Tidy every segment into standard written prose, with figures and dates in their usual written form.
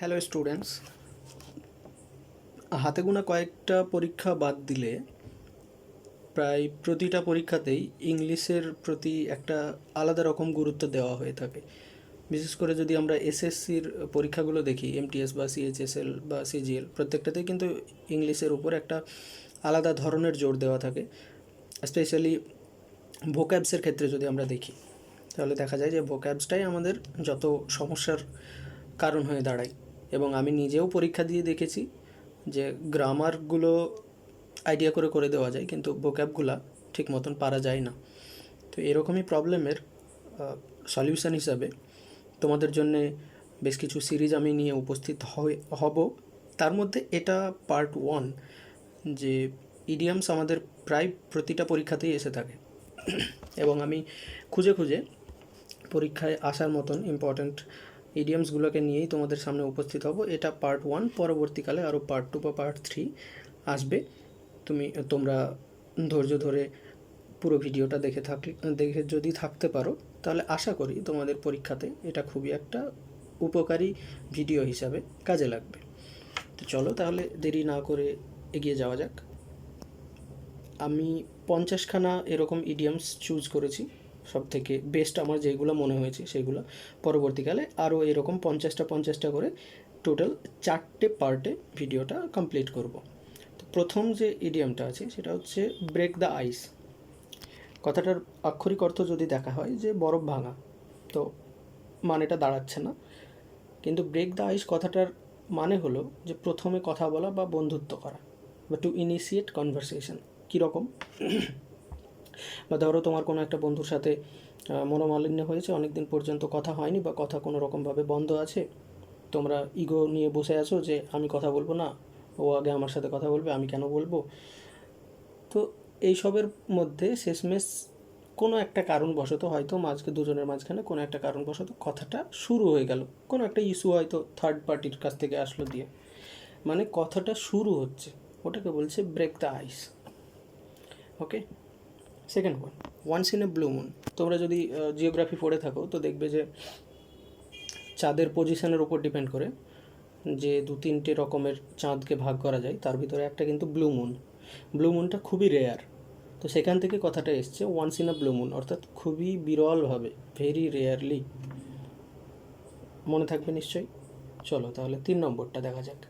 Hello students, হাতে গোনা কয়েকটা পরীক্ষা বাদ দিলে প্রায় প্রতিটা পরীক্ষাতেই ইংলিশের প্রতি একটা আলাদা রকম গুরুত্ব দেওয়া হয়ে থাকে। বিশেষ করে যদি আমরা এসএসসির পরীক্ষাগুলো দেখি, এমটিএস বা সিএইচএসএল বা সিজিএল, প্রত্যেকটাতেই কিন্তু ইংলিশের উপর একটা আলাদা ধরনের জোর দেওয়া থাকে। স্পেশালি ভোক্যাবসের ক্ষেত্রে যদি আমরা দেখি, তাহলে দেখা যায় যে ভোক্যাবসটাই আমাদের যত সমস্যার কারণ হয়ে দাঁড়ায়। এবং আমি নিজেও পরীক্ষা দিয়ে দেখেছি যে গ্রামারগুলো আইডিয়া করে করে দেওয়া যায়, কিন্তু ভোক্যাবগুলো ঠিক মতন পারা যায় না। তো এরকমই প্রবলেমের সলিউশন হিসাবে তোমাদের জন্যে বেশ কিছু সিরিজ আমি নিয়ে উপস্থিত হব। তার মধ্যে এটা পার্ট 1, যে ইডিয়ামস আমাদের প্রায় প্রতিটা পরীক্ষাতেই এসে থাকে এবং আমি খুঁজে খুঁজে পরীক্ষায় আসার মতন ইম্পর্ট্যান্ট ইডিয়ামসগুলোকে নিয়েই তোমাদের সামনে উপস্থিত হব। এটা পার্ট 1, পরবর্তীকালে আরও পার্ট 2 বা পার্ট 3 আসবে। তোমরা ধৈর্য ধরে পুরো ভিডিওটা দেখে যদি থাকতে পারো, তাহলে আশা করি তোমাদের পরীক্ষাতে এটা খুবই একটা উপকারী ভিডিও হিসাবে কাজে লাগবে। তো চলো তাহলে দেরি না করে এগিয়ে যাওয়া যাক। আমি 50খানা এরকম ইডিয়ামস চুজ করেছি, সব থেকে বেস্ট আমার যেগুলো মনে হয়েছে সেগুলো। পরবর্তীকালে আরও এরকম 50টা করে টোটাল 4টে পার্টে ভিডিওটা কমপ্লিট করব। তো প্রথম যে ইডিয়ামটা আছে সেটা হচ্ছে ব্রেক দ্য আইস। কথাটার আক্ষরিক অর্থ যদি দেখা হয় যে বরফ ভাঙা, তো মানেটা দাঁড়াচ্ছে না। কিন্তু ব্রেক দ্য আইস কথাটার মানে হলো যে প্রথমে কথা বলা বা বন্ধুত্ব করা, বা টু ইনিশিয়েট কনভারসেশন। কীরকম? বা ধরো তোমার কোনো একটা বন্ধুর সাথে মনোমালিন্য হয়েছে, অনেক দিন পর্যন্ত কথা হয়নি বা কথা কোনো রকমভাবে বন্ধ আছে। তোমরা ইগো নিয়ে বসে আছো যে আমি কথা বলবো না, ও আগে আমার সাথে কথা বলবে, আমি কেন বলবো। তো এইসবের মধ্যে শেষমেশ কোনো একটা কারণবশত, হয়তো দুজনের মাঝখানে কোনো একটা কারণবশত কথাটা শুরু হয়ে গেল, কোনো একটা ইস্যু হয়তো থার্ড পার্টির কাছ থেকে আসলো দিয়ে, মানে কথাটা শুরু হচ্ছে, ওটাকে বলছে break the ice. Okay, second once in a blue moon. তোমরা যদি জিওগ্রাফি পড়ে থাকো তো দেখবে যে চাঁদের পজিশনের উপর ডিপেন্ড করে যে 2-3টে রকমের চাঁদকে ভাগ করা যায়, তার ভিতরে একটা কিন্তু ব্লু মুন। ব্লু মুনটা খুবই রেয়ার, তো সেখান থেকে কথাটা এসছে once in a blue moon, অর্থাৎ খুবই বিরলভাবে, ভেরি রেয়ারলি। মনে থাকবে নিশ্চয়ই। চলো তাহলে 3 নম্বরটা দেখা যাক।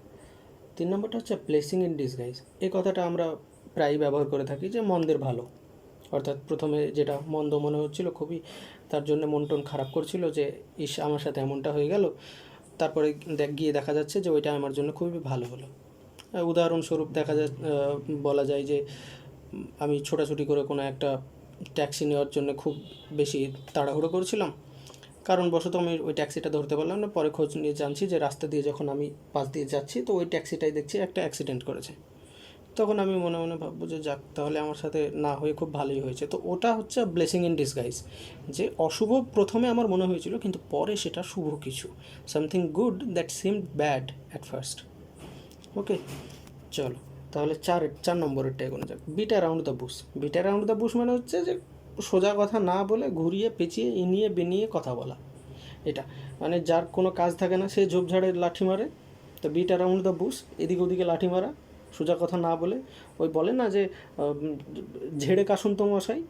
3 নম্বরটা হচ্ছে ব্লেসিং ইন ডিসগাইজ। এই কথাটা আমরা প্রায়ই ব্যবহার করে থাকি যে মন্দের ভালো, অর্থাৎ প্রথমে যেটা মন্দ মনে হচ্ছিল খুবই, তার জন্য মন টন খারাপ করছিল যে ইস আমার সাথে এমনটা হয়ে গেল, তারপরে গিয়ে দেখা যাচ্ছে যে ওইটা আমার জন্য খুবই ভালো হলো। উদাহরণস্বরূপ বলা যায় যে আমি ছোটাছুটি করে কোনো একটা ট্যাক্সি নেওয়ার জন্য খুব বেশি তাড়াহুড়ো করছিলাম, কারণবশত আমি ওই ট্যাক্সিটা ধরতে পারলাম না। পরে খোঁজ নিয়ে জানছি যে রাস্তা দিয়ে যখন আমি পাশ দিয়ে যাচ্ছি, তো ওই ট্যাক্সিটাই দেখছি একটা অ্যাক্সিডেন্ট করেছে। তখন আমি মনে মনে ভাববো যে যাক, তাহলে আমার সাথে না হয়ে খুব ভালোই হয়েছে। তো ওটা হচ্ছে ব্লেসিং ইন ডিসগাইজ, যে অশুভ প্রথমে আমার মনে হয়েছিল, কিন্তু পরে সেটা শুভ কিছু, something good that seemed bad at first. Okay, চলো তাহলে 4 নম্বরেরটা এগোনো যাক। Beat around the bush. Beat around the bush মানে হচ্ছে যে সোজা কথা না বলে ঘুরিয়ে পেঁচিয়ে ইনিয়ে বেনিয়ে কথা বলা। এটা মানে যার কোনো কাজ থাকে না সে ঝোপঝাড়ে লাঠি মারে। তো বিট অ্যারাউন্ড দ্য বুশ, এদিকে ওদিকে লাঠি মারা, সোজা কথা না বলে। ওই বলে না যে ঝেড়ে কাশুন তো মশাই।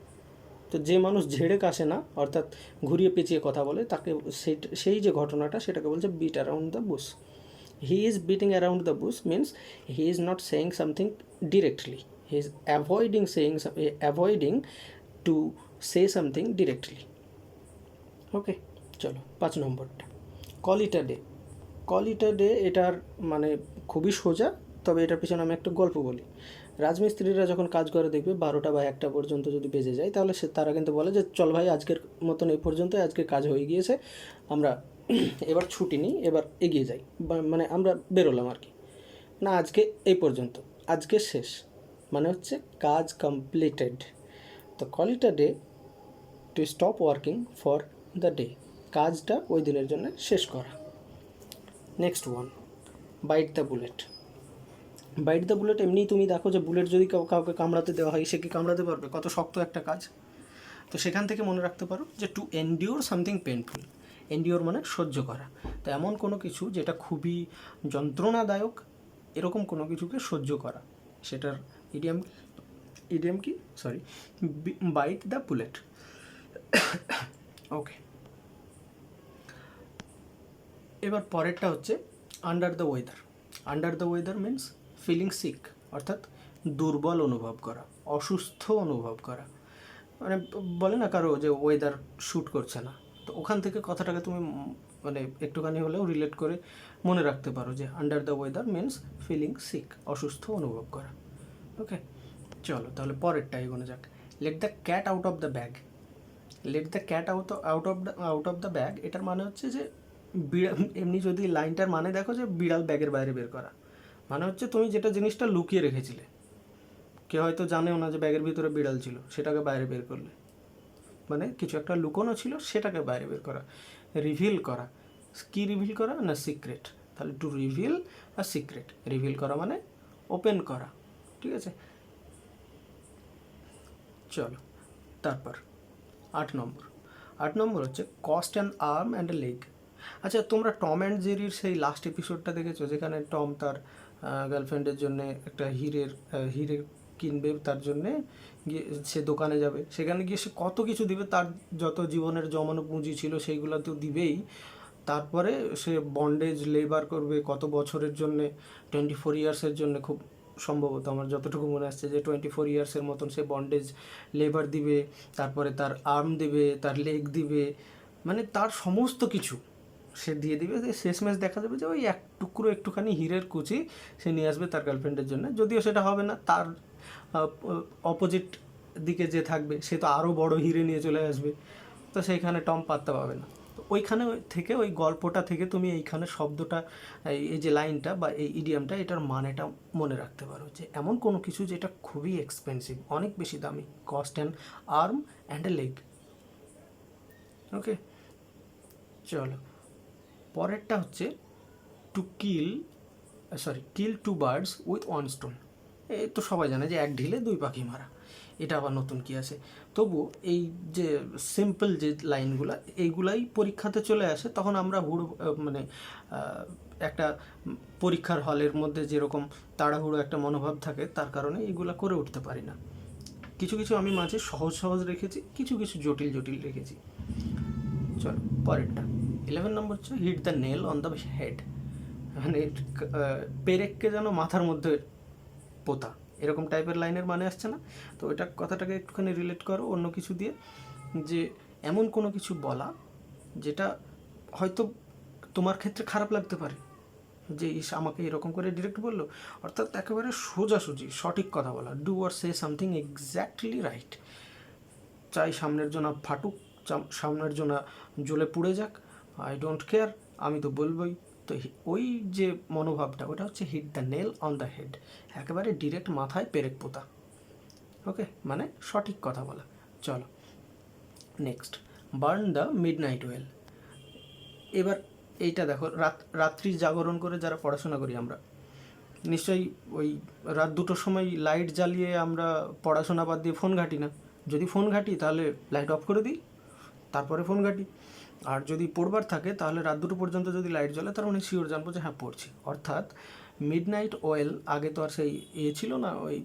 তো যে মানুষ ঝেড়ে কাশে না, অর্থাৎ ঘুরিয়ে পেঁচিয়ে কথা বলে, তাকে সেই যে ঘটনাটা, সেটাকে বলছে bit around the Bush. He is beating around the bush means he is not saying something directly. He is avoiding to say something directly. ওকে, চলো 5 নম্বরটা call it a day. Call it a day এটার মানে খুবই সোজা, তবে এটার পিছনে আমি একটা গল্প বলি। রাজমিস্ত্রিরা যখন কাজ করে দেখবে 12টা বা 1টা পর্যন্ত যদি বেজে যায়, তাহলে তারা কিন্তু বলে যে চল ভাই আজকের মতন এই পর্যন্ত, আজকের কাজ হয়ে গিয়েছে, আমরা এবার ছুটি নিই, এবার এগিয়ে যাই, মানে আমরা বেরোলাম আর কি। না, আজকে এই পর্যন্ত, আজকে শেষ, মানে হচ্ছে কাজ কমপ্লিটেড। তো call it a day to stop working for the day, কাজটা ওই দিনের জন্য শেষ করা। Next byte the bullet. Byte the bullet, এমনিই তুমি দেখো যে বুলেট যদি কাউকে কামড়াতে দেওয়া হয়, সে কি কামড়াতে পারবে? কত শক্ত একটা কাজ। তো সেখান থেকে মনে রাখতে পারো যে to endure something painful. Endure মানে সহ্য করা। তো এমন কোনো কিছু যেটা খুবই যন্ত্রণাদায়ক, এরকম কোনো কিছুকে সহ্য করা, সেটার ইডিয়াম ইডিয়াম কি sorry bite the bullet. Okay, এবার পরেরটা হচ্ছে under the weather. Under the weather means feeling sick, অর্থাৎ দুর্বল অনুভব করা, অসুস্থ অনুভব করা। মানে বলে না কারো যে ওয়েদার শ্যুট করছে না, তো ওখান থেকে কথাটাকে তুমি মানে একটুখানি হলেও রিলেট করে মনে রাখতে পারো যে under the weather means feeling sick, অসুস্থ অনুভব করা। ওকে, চলো তাহলে পরেরটা এগোনো যাক। Let the cat out of the bag. Let the cat out of the bag, এটার মানে হচ্ছে যে বিড়াল, এমনি যদি লাইনটার মানে দেখো যে বিড়াল ব্যাগের বাইরে বের করা, মানে হচ্ছে তুমি যেটা জিনিসটা লুকিয়ে রেখেছিলে, কেউ হয়তো জানেও না যে ব্যাগের ভিতরে বিড়াল ছিল, সেটাকে বাইরে বের করলে, মানে কিছু একটা লুকোনো ছিল সেটাকে বাইরে বের করা। রিভিল করা, কি রিভিল করা না সিক্রেট, তাহলে টু রিভিল আর সিক্রেট, রিভিল করা মানে ওপেন করা। ঠিক আছে, চলো তারপর 8 নম্বর। 8 নম্বর হচ্ছে cost an arm and a leg. আচ্ছা, তোমরা টম অ্যান্ড জেরির সেই লাস্ট এপিসোডটা দেখেছো, যেখানে টম তার গার্লফ্রেন্ডের জন্যে একটা হিরে কিনবে, তার জন্যে গিয়ে সে দোকানে যাবে, সেখানে গিয়ে সে কত কিছু দিবে, তার যত জীবনের জমানো পুঁজি ছিল সেইগুলো তো দিবেই, তারপরে সে বন্ডেজ লেবার করবে কত বছরের জন্যে, 24 ইয়ার্সের জন্য, খুব সম্ভবত আমার যতটুকু মনে আসছে যে 24 ইয়ার্সের মতন সে বন্ডেজ লেবার দিবে, তারপরে তার আর্ম দিবে, তার লেগ দিবে, মানে তার সমস্ত কিছু সে দিয়ে দিবে। শেষমেশ দেখা যাবে যে ওই এক টুকরো একটুখানি হীরের কুচি সে নিয়ে আসবে তার গার্লফ্রেন্ডের জন্য, যদিও সেটা হবে না, তার অপোজিট দিকে যে থাকবে সে তো আরও বড় হিরে নিয়ে চলে আসবে, তো সেইখানে টম পাত্তা পাবে না। তো ওইখানে থেকে, ওই গল্পটা থেকে তুমি এইখানে শব্দটা, এই যে লাইনটা বা এই ইডিয়ামটা, এটার মানেটা মনে রাখতে পারো যে এমন কোনো কিছু যেটা খুবই এক্সপেন্সিভ, অনেক বেশি দামি, cost an arm and a leg. Okay, চলো পরেরটা হচ্ছে to kill 2 birds with 1 stone. এই তো সবাই জানে যে এক ঢিলে 2 পাখি মারা, এটা আবার নতুন কি আছে? তবু এই যে সিম্পল যে লাইনগুলো, এইগুলাই পরীক্ষাতে চলে আসে, তখন আমরা মানে একটা পরীক্ষার হলের মধ্যে যেরকম তাড়াহুড়ো একটা মনোভাব থাকে, তার কারণে এইগুলো করে উঠতে পারি না। কিছু কিছু আমি মাঝে সহজ সহজ রেখেছি, কিছু কিছু জটিল জটিল রেখেছি। চলো পরেরটা 11 নম্বর হচ্ছে hit the nail on the head. মানে পেরেককে যেন মাথার মধ্যে পোতা, এরকম টাইপের লাইনের মানে আসছে না? তো এটা কথাটাকে একটুখানি রিলেট করো অন্য কিছু দিয়ে, যে এমন কোনো কিছু বলা যেটা হয়তো তোমার ক্ষেত্রে খারাপ লাগতে পারে, যে আমাকে এরকম করে ডিরেক্ট বললো, অর্থাৎ একেবারে সোজাসুজি সঠিক কথা বলা, do or say something exactly right. চাই সামনের জনা ফাটুক, সামনের জনা জ্বলে পুড়ে যাক, আই ডোন্ট কেয়ার, আমি তো বলবই। তো ওই যে মনোভাবটা, ওটা হচ্ছে hit the nail on the head, একেবারে ডিরেক্ট মাথায় পেরেক পোতা। ওকে, মানে সঠিক কথা বলা। চলো next, burn the midnight oil. এবার এইটা দেখো, রাত্রি জাগরণ করে যারা পড়াশোনা করি আমরা, নিশ্চয়ই ওই রাত 2টোর সময় লাইট জ্বালিয়ে আমরা পড়াশোনা বাদ দিয়ে ফোন ঘাঁটি না। যদি ফোন ঘাঁটি তাহলে লাইট অফ করে দিই, তারপরে ফোন ঘাঁটি। আর যদি পড়বার থাকে তাহলে রাত 2টো পর্যন্ত যদি লাইট জ্বলে, তার মানে শিওর জানবো যে হ্যাঁ পড়ছি। অর্থাৎ মিড নাইট ওয়েল, আগে তো আর সেই ছিল না, ওই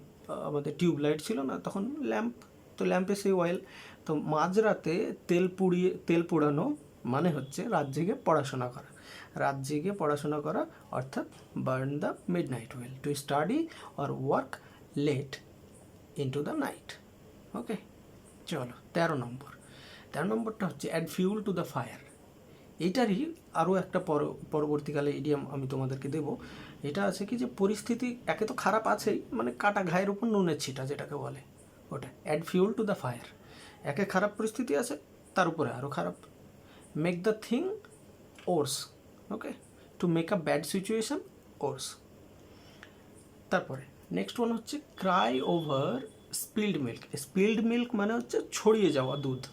আমাদের টিউব লাইট ছিল না, তখন ল্যাম্প, তো ল্যাম্পে সেই অয়েল। তো মাঝরাতে তেল পোড়ানো মানে হচ্ছে রাত জেগে পড়াশোনা করা। রাত জেগে পড়াশোনা করা অর্থাৎ burn the midnight oil, to study or work late into the night. Okay, চলো 13 নম্বরটা হচ্ছে add fuel to the fire. এইটারই আরও একটা পরবর্তীকালে ইডিয়াম আমি তোমাদেরকে দেবো। এটা আছে কি, যে পরিস্থিতি একে তো খারাপ আছেই, মানে কাটা ঘায়ের উপর নুনের ছিটা যেটাকে বলে, ওটা add fuel to the fire. একে খারাপ পরিস্থিতি আছে, তার উপরে আরও খারাপ, make the thing worse. Okay, to make a bad situation worse. তারপরে নেক্সট ওয়ান হচ্ছে cry over spilled milk. Spilled milk মানে হচ্ছে ছড়িয়ে যাওয়া দুধ।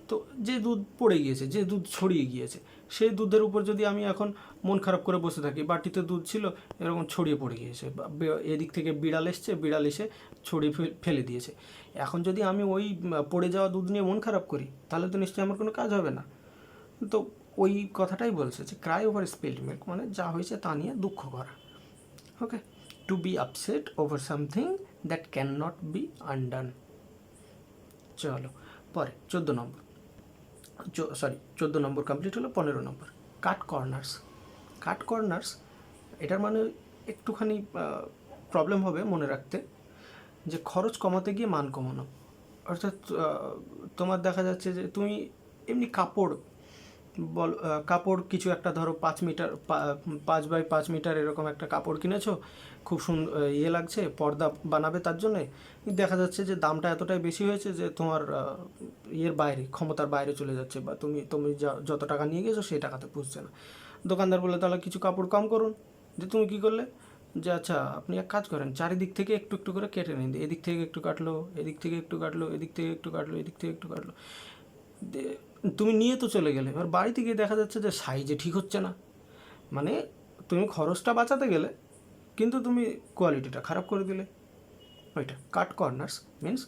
তো যে দুধ পড়ে গিয়েছে, যে দুধ ছড়িয়ে গিয়েছে, সেই দুধের উপর যদি আমি এখন মন খারাপ করে বসে থাকি, বাটিতে দুধ ছিল এরকম ছড়িয়ে পড়ে গিয়েছে, এদিক থেকে বিড়াল এসছে, বিড়াল এসে ছড়িয়ে ফেলে দিয়েছে, এখন যদি আমি ওই পড়ে যাওয়া দুধ নিয়ে মন খারাপ করি, তাহলে তো নিশ্চয়ই আমার কোনো কাজ হবে না। তো ওই কথাটাই বলছে যে ক্রাই ওভার স্পিল্ড মিল্ক মানে যা হয়েছে তা নিয়ে দুঃখ করা। Okay, to be upset over something that can not be undone. চলো পরে 14 নম্বর, 14 নম্বর কমপ্লিট হলো। 15 নম্বর, কাট কর্নার্স। কাট কর্নার্স এটার মানে একটুখানি প্রবলেম হবে মনে রাখতে, যে খরচ কমাতে গিয়ে মান কমানো। অর্থাৎ তোমার দেখা যাচ্ছে যে তুমি এমনি কাপড় কাপড় কিছু একটা ধরো 5 মিটার 5x5 মিটার এরকম একটা কাপড় কিনেছো, খুব সুন্দর লাগছে, পর্দা বানাবে তার জন্যে, দেখা যাচ্ছে যে দামটা এতটাই বেশি হয়েছে যে তোমার বাইরে, ক্ষমতার বাইরে চলে যাচ্ছে, বা তুমি যত টাকা নিয়ে গেছো সেই টাকাতে পুষছে না। দোকানদার বলে তাহলে কিছু কাপড় কম করুন। যে তুমি কী করলে, যে আচ্ছা আপনি এক কাজ করেন, চারিদিক থেকে একটু একটু করে কেটে নিন, এদিক থেকে একটু কাটলো, এদিক থেকে একটু কাটলো, এদিক থেকে একটু কাটলো, এদিক থেকে একটু কাটলো, তুমি নিয়ে তো চলে গেলে। এবার বাড়িতে গিয়ে দেখা যাচ্ছে যে সাইজে ঠিক হচ্ছে না, মানে তুমি খরচটা বাঁচাতে গেলে কিন্তু তুমি কোয়ালিটিটা খারাপ করে দিলে। ওইটা কাট corners means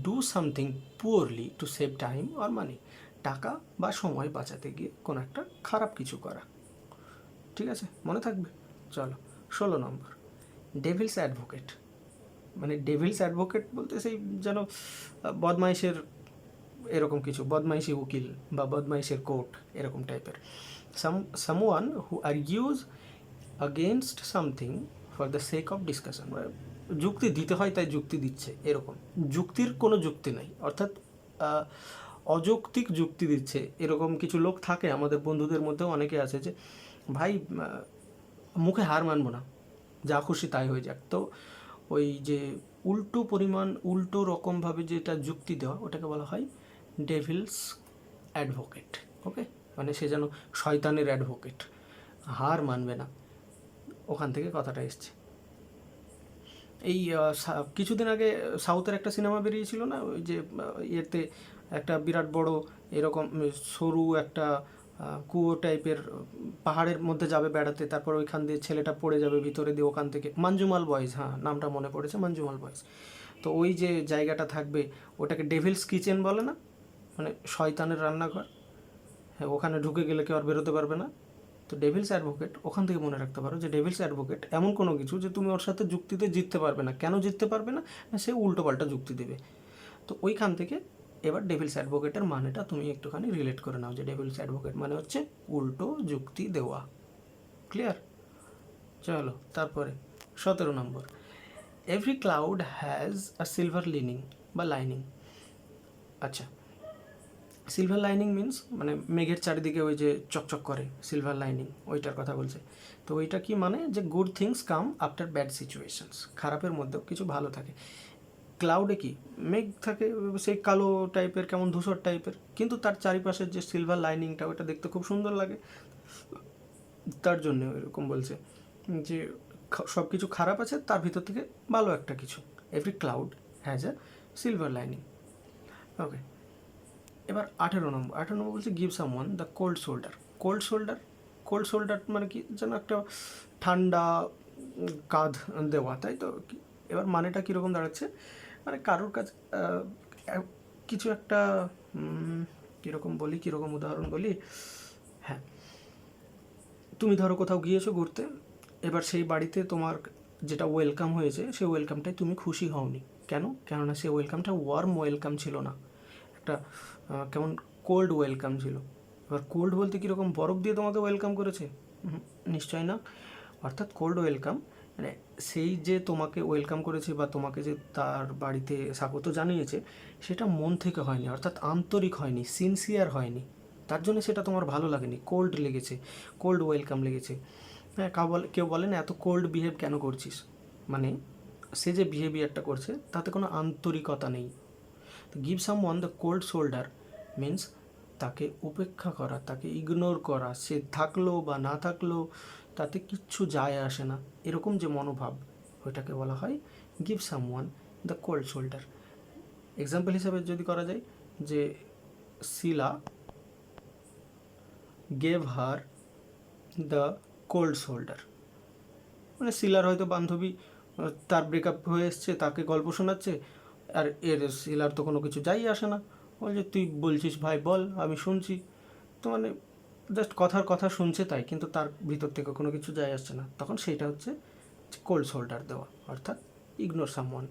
do something poorly to save time or মানি, টাকা বা সময় বাঁচাতে গিয়ে কোনো একটা খারাপ কিছু করা। ঠিক আছে, মনে থাকবে। চলো 16 নম্বর, ডেভিলস অ্যাডভোকেট। মানে ডেভিলস অ্যাডভোকেট বলতে সেই যেন বদমাইশের এরকম কিছু, বদমাইশি উকিল বা বদমাইশের কোর্ট এরকম টাইপের। Someone who argues against something for the sake of discussion, যুক্তি দিতে হয় তাই যুক্তি দিচ্ছে, এরকম যুক্তির কোনো যুক্তি নেই, অর্থাৎ অযৌক্তিক যুক্তি দিচ্ছে। এরকম কিছু লোক থাকে আমাদের বন্ধুদের মধ্যেও অনেকে আছে যে ভাই মুখে হার মানবো না, যা খুশি তাই হয়ে যাক। তো ওই যে উল্টো রকমভাবে যেটা যুক্তি দেওয়া, ওটাকে বলা হয় ডেভিলস অ্যাডভোকেট। ওকে, মানে সে যেন শয়তানের অ্যাডভোকেট, হার মানবে না, ওখান থেকে কথাটা এসছে। এই কিছুদিন আগে সাউথের একটা সিনেমা বেরিয়েছিল না, ওই যে ইয়েতে একটা বিরাট বড় এরকম সরু একটা কুয়ো টাইপের, পাহাড়ের মধ্যে যাবে বেড়াতে, তারপর ওইখান দিয়ে ছেলেটা পড়ে যাবে ভিতরে দিয়ে, ওখান থেকে মঞ্জুমাল বয়েজ, হ্যাঁ নামটা মনে পড়েছে, মঞ্জুমাল বয়েজ। তো ওই যে জায়গাটা থাকবে ওটাকে ডেভিলস কিচেন বলে না, মানে শয়তানের রান্নাঘর। হ্যাঁ, ওখানে ঢুকে গেলে কেউ আর বেরোতে পারবে না। তো ডেভিলস অ্যাডভোকেট, ওখান থেকে মনে রাখতে পারো যে ডেভিলস অ্যাডভোকেট এমন কোনো কিছু যে তুমি ওর সাথে যুক্তিতে জিততে পারবে না। কেন জিততে পারবে না? সে উল্টোপাল্টা যুক্তি দেবে। তো ওইখান থেকে এবার ডেভিলস অ্যাডভোকেটের মানেটা তুমি একটুখানি রিলেট করে নাও, যে ডেভিলস অ্যাডভোকেট মানে হচ্ছে উল্টো যুক্তি দেওয়া। ক্লিয়ার? চলো তারপরে 17 নম্বর, every cloud has a silver lining. আচ্ছা, সিলভার লাইনিং মিন্স মানে মেঘের চারিদিকে ওই যে চকচক করে সিলভার লাইনিং, ওইটার কথা বলছে। তো ওইটা কি মানে, যে good things come after bad situations, খারাপের মধ্যেও কিছু ভালো থাকে। ক্লাউডে কি মেঘ থাকে, সেই কালো টাইপের, কেমন ধূসর টাইপের, কিন্তু তার চারিপাশের যে সিলভার লাইনিংটা ওটা দেখতে খুব সুন্দর লাগে, তার জন্য এরকম বলছে যে সব কিছু খারাপ আছে, তার ভিতর থেকে ভালো একটা কিছু। Every cloud has a silver lining. Okay, এবার 18 নম্বর বলছে give someone the cold shoulder মানে কি যেন একটা ঠান্ডা কাঁধ দেওয়া, তাই তো? এবার মানেটা কীরকম দাঁড়াচ্ছে, মানে কারোর কাছে কিছু একটা কীরকম উদাহরণ বলি। হ্যাঁ, তুমি ধরো কোথাও গিয়েছো ঘুরতে, এবার সেই বাড়িতে তোমার যেটা ওয়েলকাম হয়েছে সেই ওয়েলকামটাই তুমি খুশি হওনি। কেননা সেই ওয়েলকামটা ওয়ার্ম ওয়েলকাম ছিল না, একটা কেমন কোল্ড ওয়েলকাম ছিল। এবার কোল্ড বলতে কীরকম, বরফ দিয়ে তোমাকে ওয়েলকাম করেছে? নিশ্চয় না। অর্থাৎ কোল্ড ওয়েলকাম মানে সেই যে তোমাকে ওয়েলকাম করেছে বা তোমাকে যে তার বাড়িতে স্বাগত জানিয়েছে, সেটা মন থেকে হয়নি, অর্থাৎ আন্তরিক হয়নি, সিনসিয়ার হয়নি, তার জন্য সেটা তোমার ভালো লাগেনি, কোল্ড লেগেছে, কোল্ড ওয়েলকাম লেগেছে। হ্যাঁ, কেউ বলে না এত কোল্ড বিহেভ কেন করছিস, মানে সে যে বিহেভিয়ারটা করছে তাতে কোনো আন্তরিকতা নেই। তো give someone the cold shoulder means তাকে উপেক্ষা করা, তাকে ইগনোর করা, সে থাকলো বা না থাকলো তাতে কিচ্ছু যায় আসে না, এরকম যে মনোভাব, ওইটাকে বলা হয় give someone the cold shoulder. Example হিসাবে যদি করা যায়, যে Shila gave her the cold shoulder, মানে শিলার হয়তো বান্ধবী, তার ব্রেকআপ হয়ে এসছে, তাকে গল্প শোনাচ্ছে, আর শিলার তো কোনো কিছু যাই আসে না, বলছে তুই বলছিস ভাই বল, আমি শুনছি। তো মানে জাস্ট কথার কথা শুনছে তাই, কিন্তু তার ভিতর থেকে কোনো কিছু যায় আসছে না, তখন সেইটা হচ্ছে কোল্ড শোল্ডার দেওয়া, অর্থাৎ ইগনোর সামওয়ান।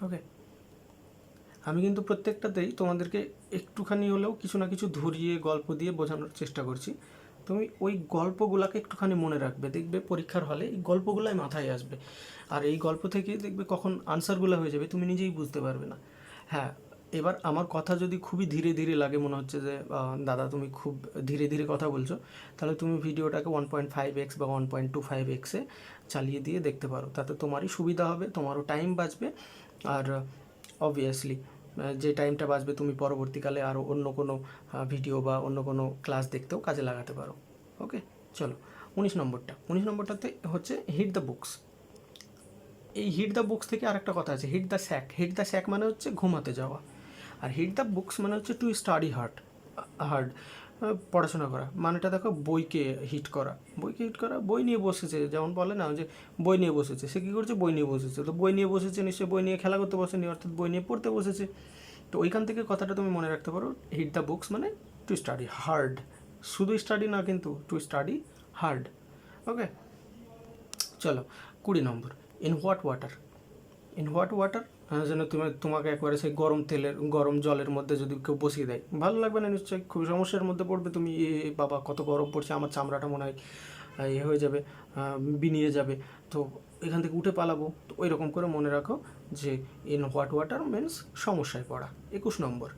ওকে, আমি কিন্তু প্রত্যেকটাতেই তোমাদেরকে একটুখানি হলেও কিছু না কিছু ধরিয়ে গল্প দিয়ে বোঝানোর চেষ্টা করছি। তুমি ওই গল্পগুলোকে একটুখানি মনে রাখবে, দেখবে পরীক্ষার হলে এই গল্পগুলাই মাথায় আসবে, আর এই গল্প থেকে দেখবে কখন আনসারগুলো হয়ে যাবে তুমি নিজেই বুঝতে পারবে না। হ্যাঁ, এবার আমার কথা যদি খুবই ধীরে ধীরে লাগে, মনে হচ্ছে যে দাদা তুমি খুব ধীরে ধীরে কথা বলছো, তাহলে তুমি ভিডিওটাকে 1.5x বা 1.25xে চালিয়ে দিয়ে দেখতে পারো, তাতে তোমারই সুবিধা হবে, তোমারও টাইম বাঁচবে, আর অবভিয়াসলি যে টাইমটা বাঁচবে তুমি পরবর্তীকালে আরও অন্য কোনো ভিডিও বা অন্য কোনো ক্লাস দেখতেও কাজে লাগাতে পারো। ওকে, চলো 19 নম্বরটাতে হচ্ছে হিট দ্য বুকস। এই হিট দ্য বুকস থেকে আরেকটা কথা আছে, hit the sack. Hit the sack মানে হচ্ছে ঘুমাতে যাওয়া, আর হিট দ্য বুকস মানে হচ্ছে টু স্টাডি হার্ড, পড়াশোনা করা। মানেটা দেখো, বইকে হিট করা। বইকে হিট করা, বই নিয়ে বসেছে, যেমন বলে না যে বই নিয়ে বসেছে, সে কী করছে, বই নিয়ে বসেছে। তো বই নিয়ে বসেছে নিশ্চয়ই বই নিয়ে খেলা করতে বসেনি, অর্থাৎ বই নিয়ে পড়তে বসেছে। তো ওইখান থেকে কথাটা তুমি মনে রাখতে পারো, হিট দ্য বুকস মানে টু স্টাডি হার্ড, শুধু স্টাডি না কিন্তু, টু স্টাডি হার্ড। ওকে, চলো 20 নম্বর, in hot water. In hot water যেন তোমাকে একবারে সেই গরম জলের মধ্যে যদি কেউ বসিয়ে দেয়, ভালো লাগবে না নিশ্চয়ই, খুবই সমস্যার মধ্যে পড়বে তুমি। বাবা কত গরম পড়ছে, আমার চামড়াটা মনে হয় হয়ে যাবে, বিনিয়ে যাবে, তো এখান থেকে উঠে পালাবো। তো ওই রকম করে মনে রাখো যে ইন হোয়াট ওয়াটার মিনস সমস্যায় পড়া। 21 নম্বর,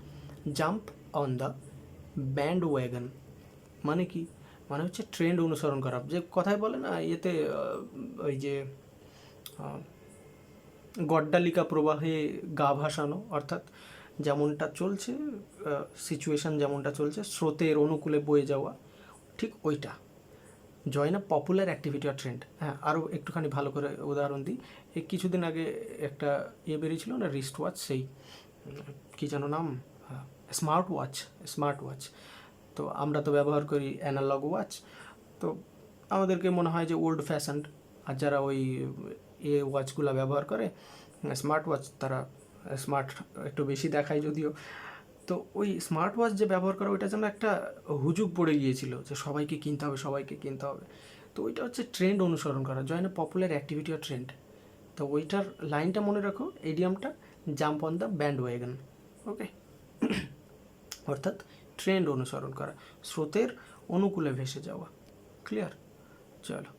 jump on the bandwagon. মানে কি, মানে হচ্ছে ট্রেন্ড অনুসরণ করা, যে কথায় বলে না ইয়েতে ওই যে গড্ডালিকা প্রবাহে গা ভাসানো, অর্থাৎ যেমনটা চলছে সিচুয়েশান, যেমনটা চলছে স্রোতের অনুকূলে বয়ে যাওয়া, ঠিক ওইটা। জয়েন আ পপুলার অ্যাক্টিভিটি আর ট্রেন্ড। হ্যাঁ, আরও একটুখানি ভালো করে উদাহরণ দিই, এই কিছুদিন আগে একটা বেরিয়েছিল না, রিস্ট ওয়াচ, সেই কী যেন নাম, স্মার্ট ওয়াচ। তো আমরা তো ব্যবহার করি অ্যানালগ ওয়াচ, তো আমাদেরকে মনে হয় যে ওল্ড ফ্যাশনড, আর যারা ওই ওয়াচগুলো ব্যবহার করে স্মার্ট ওয়াচ, তারা স্মার্ট একটু বেশি দেখায় যদিও। তো ওই স্মার্ট ওয়াচ যে ব্যবহার করা, ওইটা যেন একটা হুজুগ পড়ে গিয়েছিল যে সবাইকে কিনতে হবে, সবাইকে কিনতে হবে। তো ওইটা হচ্ছে ট্রেন্ড অনুসরণ করা, জয়েন এ পপুলার অ্যাক্টিভিটি আর ট্রেন্ড। তো ওইটার লাইনটা মনে রাখো, এডিয়ামটা, jump on the bandwagon. Okay, অর্থাৎ ট্রেন্ড অনুসরণ করা, স্রোতের অনুকূলে ভেসে যাওয়া। ক্লিয়ার? চলো,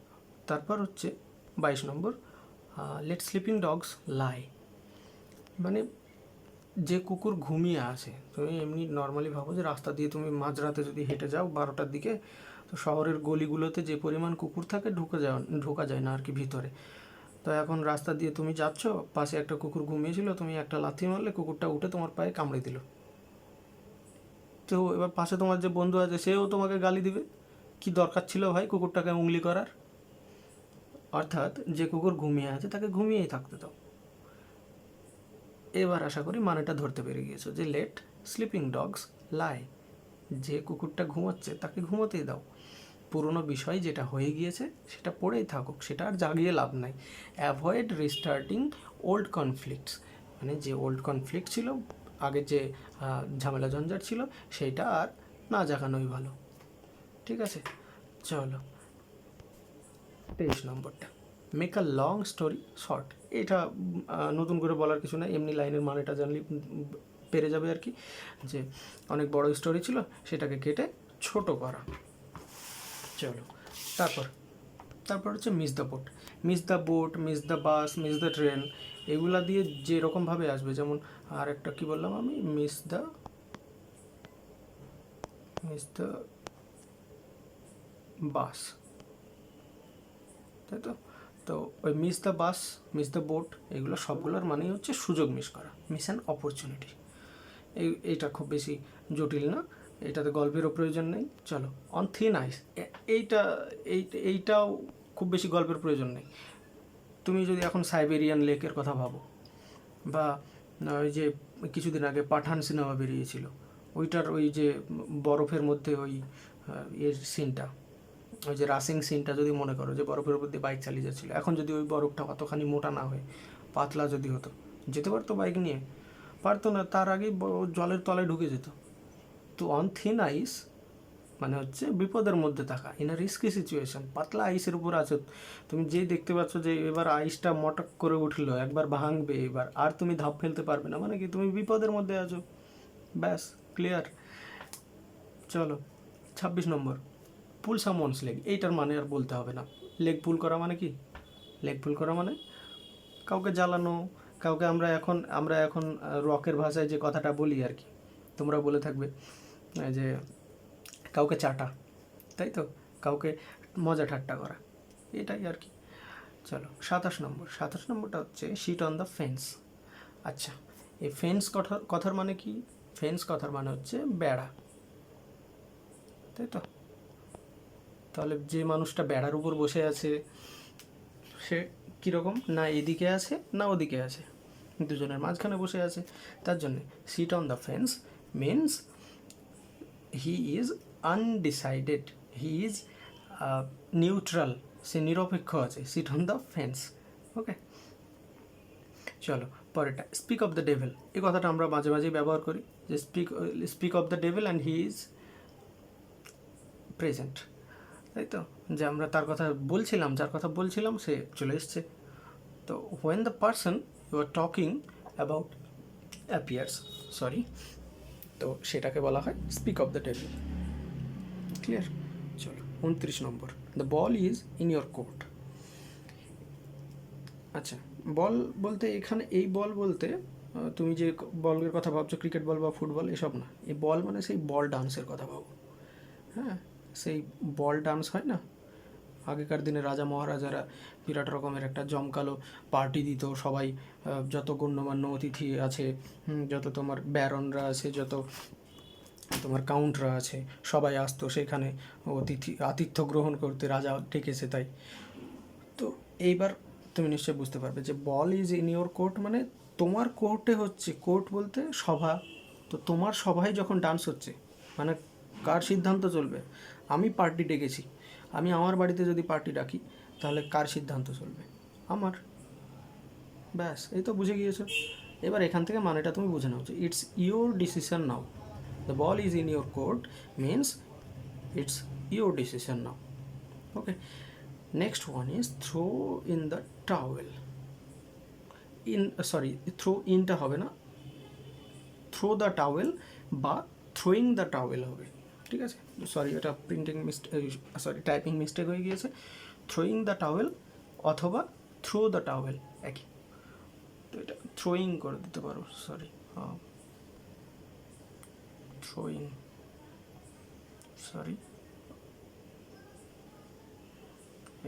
তারপর হচ্ছে 22 নম্বর, লেট স্লিপিং ডগস লাই। মানে যে কুকুর ঘুমিয়ে আছে, তুমি এমনি নর্মালি ভাবো যে রাস্তা দিয়ে তুমি মাঝরাতে যদি হেঁটে যাও 12টার দিকে, তো শহরের গলিগুলোতে যে পরিমাণ কুকুর থাকে ঢোকা যায় না আর কি ভিতরে। তো এখন রাস্তা দিয়ে তুমি যাচ্ছ, পাশে একটা কুকুর ঘুমিয়েছিল, তুমি একটা লাথি মারলে কুকুরটা উঠে তোমার পায়ে কামড়ে দিল। তো এবার পাশে তোমার যে বন্ধু আছে সেও তোমাকে গালি দিবে, কি দরকার ছিল ভাই কুকুরটাকে উংলি করার। অর্থাৎ যে কুকুর ঘুমিয়ে আছে তাকে ঘুমিয়েই থাকতে দাও। এবার আশা করি মানেটা ধরতে পেরে গিয়েছো যে লেট স্লিপিং ডগস লাই, যে কুকুরটা ঘুমাচ্ছে তাকে ঘুমোতেই দাও। পুরনো বিষয় যেটা হয়ে গিয়েছে সেটা পড়েই থাকুক, সেটা আর জাগিয়ে লাভ নাই। অ্যাভয়েড রিস্টার্টিং ওল্ড কনফ্লিক্টস, মানে যে ওল্ড কনফ্লিক্ট ছিল, আগে যে ঝামেলা ঝঞ্ঝাট ছিল, সেইটা আর না জাগানোই ভালো। ঠিক আছে, চলো 23 নম্বরটা, make a long story short. এটা নতুন করে বলার কিছু না, এমনি লাইনের মানেটা জানলে পেরে যাবে আর কি, যে অনেক বড় স্টোরি ছিল সেটাকে কেটে ছোট করা। চলো, তারপর হচ্ছে miss the boat. Miss the boat, miss the bus, miss the train, এগুলা দিয়ে যেরকমভাবে আসবে, যেমন আর একটা কী বললাম আমি, মিস দ্য বাস, তাই তো। তো ওই miss the bus, miss the boat, এগুলো সবগুলোর মানেই হচ্ছে সুযোগ মিস করা, মিস অ্যান অপরচুনিটি। এইটা খুব বেশি জটিল না, এটাতে গল্পেরও প্রয়োজন নেই। চলো, অন থিন আইস, এইটাও খুব বেশি গল্পের প্রয়োজন নেই। তুমি যদি এখন সাইবেরিয়ান লেকের কথা ভাবো, বা ওই যে কিছুদিন আগে পাঠান সিনেমা বেরিয়েছিল, ওইটার ওই যে বরফের মধ্যে ওই সিনটা, ওই যে রাসিং সিনটা যদি মনে করো, যে বরফের উপর দিয়ে বাইক চালিয়ে যাচ্ছিলো, এখন যদি ওই বরফটা অতখানি মোটা না হয়ে পাতলা যদি হতো, যেতে পারতো বাইক নিয়ে? পারতো না, তার আগেই জলের তলায় ঢুকে যেত। তো অন থিন আইস মানে হচ্ছে বিপদের মধ্যে থাকা, ইন আ রিস্কি সিচুয়েশন। পাতলা আইসের উপর আছো তুমি, যেই দেখতে পাচ্ছ যে এবার আইসটা মটক করে উঠলো, একবার ভাঙবে, এবার আর তুমি ধাপ ফেলতে পারবে না, মানে কি তুমি বিপদের মধ্যে আছো। ব্যাস, ক্লিয়ার। চলো 26 নম্বর, পুল সামওয়ানস লেগ। এইটার মানে আর বলতে হবে না। লেগ পুল করা মানে কি? লেগ পুল করা মানে কাউকে জ্বালানো, কাউকে আমরা এখন রকের ভাষায় যে কথাটা বলি আর কি, তোমরা বলে থাকবে যে কাউকে চাটা, তাই তো, কাউকে মজা ঠাট্টা করা, এটাই আর কি। চলো 27 নম্বর, 27 নম্বরটা হচ্ছে শিট অন দ্য ফেন্স। আচ্ছা, এই ফেন্স কথার মানে কি? ফেন্স কথার মানে হচ্ছে বেড়া, তাই তো। তাহলে যে মানুষটা বেড়ার উপর বসে আছে সে কীরকম? না এদিকে আছে না ওদিকে আছে, দুজনের মাঝখানে বসে আছে। তার জন্যে sit on the fence means he is undecided, he is neutral, সে নিরপেক্ষ আছে, sit on the fence. Okay, চলো পরেরটা, স্পিক অফ দ্য ডেভিল। এই কথাটা আমরা মাঝে মাঝেই ব্যবহার করি, যে speak of the devil and he is present, তাই তো, যে আমরা তার কথা বলছিলাম, যার কথা বলছিলাম সে চলে এসছে। তো when the person you are talking about appears, sorry, তো সেটাকে বলা হয় speak of the devil. Clear? চলো 29 নম্বর, the ball is in your court. আচ্ছা, বল বলতে এখানে এই বল বলতে তুমি যে বলের কথা ভাবছো, ক্রিকেট বল বা ফুটবল, এসব না। এই বল মানে সেই বল ডান্সের কথা ভাবো। হ্যাঁ, সেই বল ডান্স হয় না, আগেকার দিনে রাজা মহারাজারা বিরাট রকমের একটা জমকালো পার্টি দিত, সবাই যত গণ্যমান্য অতিথি আছে, যত তোমার ব্যারনরা আছে, যত তোমার কাউন্টরা আছে, সবাই আসতো সেখানে আতিথ্য গ্রহণ করতে, রাজা ডেকেছে তাই। তো এইবার তুমি নিশ্চয়ই বুঝতে পারবে যে বল ইজ ইন ইয়োর কোর্ট মানে তোমার কোর্টে হচ্ছে, কোর্ট বলতে সভা, তো তোমার সভায় যখন ডান্স হচ্ছে, মানে কার সিদ্ধান্ত চলবে? আমি পার্টি ডেকেছি, আমি আমার বাড়িতে যদি পার্টি ডাকি তাহলে কার সিদ্ধান্ত চলবে? আমার। ব্যাস, এই তো বুঝে গিয়েছো। এবার এখান থেকে মানেটা তুমি বুঝে নাও যে it's your decision now. The ball is in your court means it's your decision now. Okay, next one is throw in the towel. Throw ইনটা হবে না, থ্রো দ্য টাওয়েল বা থ্রোয়িং দ্য টাওয়েল হবে, ঠিক আছে। সরি, এটা typing mistake হয়ে গিয়েছে। থ্রোয়িং দ্য টাওয়েল অথবা থ্রো দ্য টাওয়েল একই, তো এটা থ্রোয়িং করে দিতে পারো, সরি, থ্রোয়িং, সরি,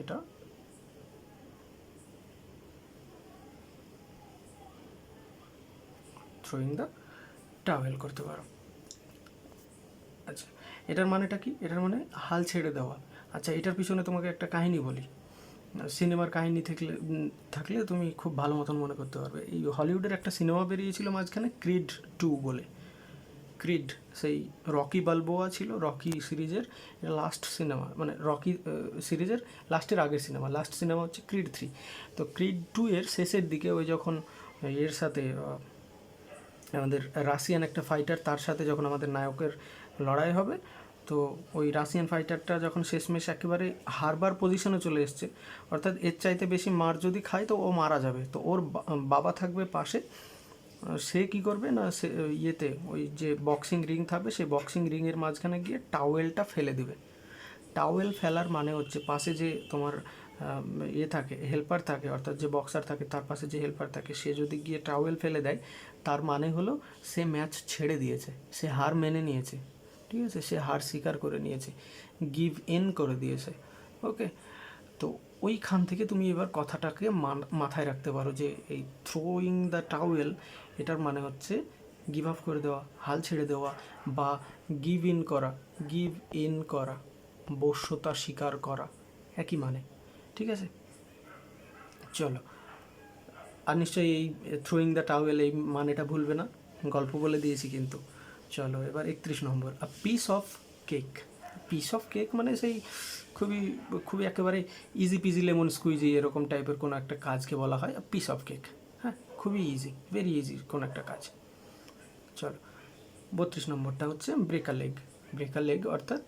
এটা থ্রোয়িং দ্য টাওয়েল করতে পারো। আচ্ছা, এটার মানেটা কি? এটার মানে হাল ছেড়ে দেওয়া। আচ্ছা, এটার পিছনে তোমাকে একটা কাহিনী বলি, সিনেমার কাহিনী থাকলে তুমি খুব ভালো মতন মনে করতে পারবে। এই হলিউডের একটা সিনেমা বেরিয়েছিল মাঝখানে, ক্রিড 2 বলে। ক্রিড সেই রকি বালবোয়া ছিল, রকি সিরিজের লাস্ট সিনেমা, মানে রকি সিরিজের লাস্টের আগের সিনেমা, লাস্ট সিনেমা হচ্ছে ক্রিড 3। তো ক্রিড 2 এর শেষের দিকে ওই যখন এর সাথে আমাদের রাশিয়ান একটা ফাইটার, তার সাথে যখন আমাদের নায়কের লড়াই হবে, তো ওই রাশিয়ান ফাইটারটা যখন শেষমেশ একেবারে হারবার পজিশনে চলে এসছে, অর্থাৎ এর চাইতে বেশি মার যদি খায় তো ও মারা যাবে, তো ওর বাবা থাকবে পাশে, সে কি করবে না, সে ইয়েতে ওই যে বক্সিং রিং থাকবে, সেই বক্সিং রিংয়ের মাঝখানে গিয়ে টাওয়েলটা ফেলে দেবে। টাওয়েল ফেলার মানে হচ্ছে পাশে যে তোমার ইয়ে থাকে, হেল্পার থাকে, অর্থাৎ যে বক্সার থাকে তার পাশে যে হেল্পার থাকে, সে যদি গিয়ে টাওয়েল ফেলে দেয়, তার মানে হলো সে ম্যাচ ছেড়ে দিয়েছে, সে হার মেনে নিয়েছে, ঠিক আছে, সে হার স্বীকার করে নিয়েছে, গিভ ইন করে দিয়েছে। ওকে, তো ওইখান থেকে তুমি এবার কথাটাকে মাথায় রাখতে পারো যে এই থ্রোয়িং দ্য টাওয়েল, এটার মানে হচ্ছে গিভ আপ করে দেওয়া, হাল ছেড়ে দেওয়া, বা গিভ ইন করা, গিভ ইন করা, বশ্যতা স্বীকার করা, একই মানে, ঠিক আছে। চলো, আর নিশ্চয়ই এই থ্রোয়িং দ্য টাওয়েল এই মানেটা ভুলবে না, গল্প বলে দিয়েছি কিন্তু। চলো এবার 31 নম্বর, a piece of cake. Piece of cake মানে সেই খুবই খুবই একেবারে ইজি পিজি লেমন স্কুইজি এরকম টাইপের কোনো একটা কাজকে বলা হয় পিস অফ কেক। হ্যাঁ, খুবই ইজি, ভেরি ইজি কোনো একটা কাজ। চলো 32 নম্বরটা হচ্ছে break a leg. Break a leg অর্থাৎ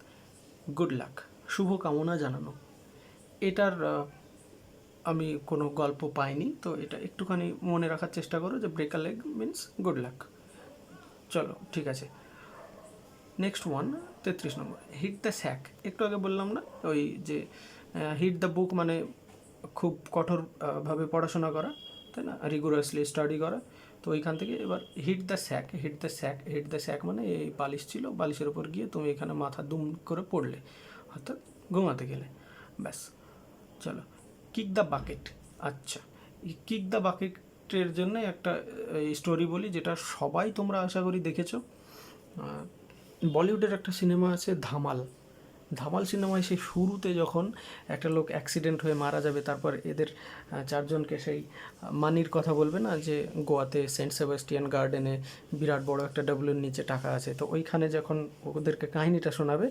গুড লাক, শুভ কামনা জানানো। এটার আমি কোনো গল্প পাইনি, তো এটা একটুখানি মনে রাখার চেষ্টা করো যে break a leg means good luck. চলো ঠিক আছে, next one 33 number, hit the sack. একটু আগে বললাম না ওই যে হিট দ্য বুক মানে খুব কঠোরভাবে পড়াশোনা করা, তাই না, রিগুরাসলি স্টাডি করা। তো ওইখান থেকে এবার hit the sack, hit the sack, hit the sack মানে এই বালিশ ছিল, বালিশের ওপর গিয়ে তুমি এখানে মাথা দুম করে পড়লে, অর্থাৎ ঘুমাতে গেলে, ব্যাস। চলো, কিক দ্য বাকেট। আচ্ছা, এই কিক দ্য বাকেটের জন্য একটা স্টোরি বলি, যেটা সবাই তোমরা আশা করি দেখেছো। বলিউডের একটা সিনেমা আছে ধামাল। ধামাল সিনেমায় সেই শুরুতে যখন একটা লোক অ্যাক্সিডেন্ট হয়ে মারা যাবে, তারপর এদের চারজনকে সেই মানির কথা বলবে না, যে গোয়াতে সেন্ট সেবাস্টিয়ান গার্ডেনে বিরাট বড় একটা ডাবলের নিচে টাকা আছে, তো ওইখানে যখন ওদেরকে কাহিনিটা শোনাবে,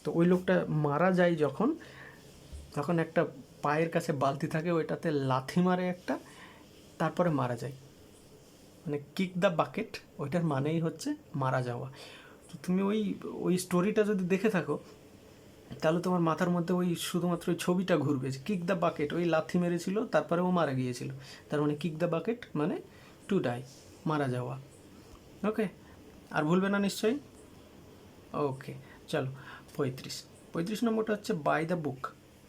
তো ওই লোকটা মারা যায় যখন, তখন একটা পায়ের কাছে বালতি থাকে, ওইটাতে লাথি মারে একটা, তারপরে মারা যায়। মানে কিক দ্য বাকেট, ওইটার মানেই হচ্ছে মারা যাওয়া। তো তুমি ওই ওই স্টোরিটা যদি দেখে থাকো, তাহলে তোমার মাথার মধ্যে ওই শুধুমাত্র ওই ছবিটা ঘুরবে যে কিক দ্য বাকেট, ওই লাথি মেরেছিল তারপরে ও মারা গিয়েছিল, তার মানে কিক দ্য বাকেট মানে টু ডাই, মারা যাওয়া। ওকে, আর ভুলবে না নিশ্চয়ই। ওকে, চলো 35 নম্বরটা হচ্ছে by the book.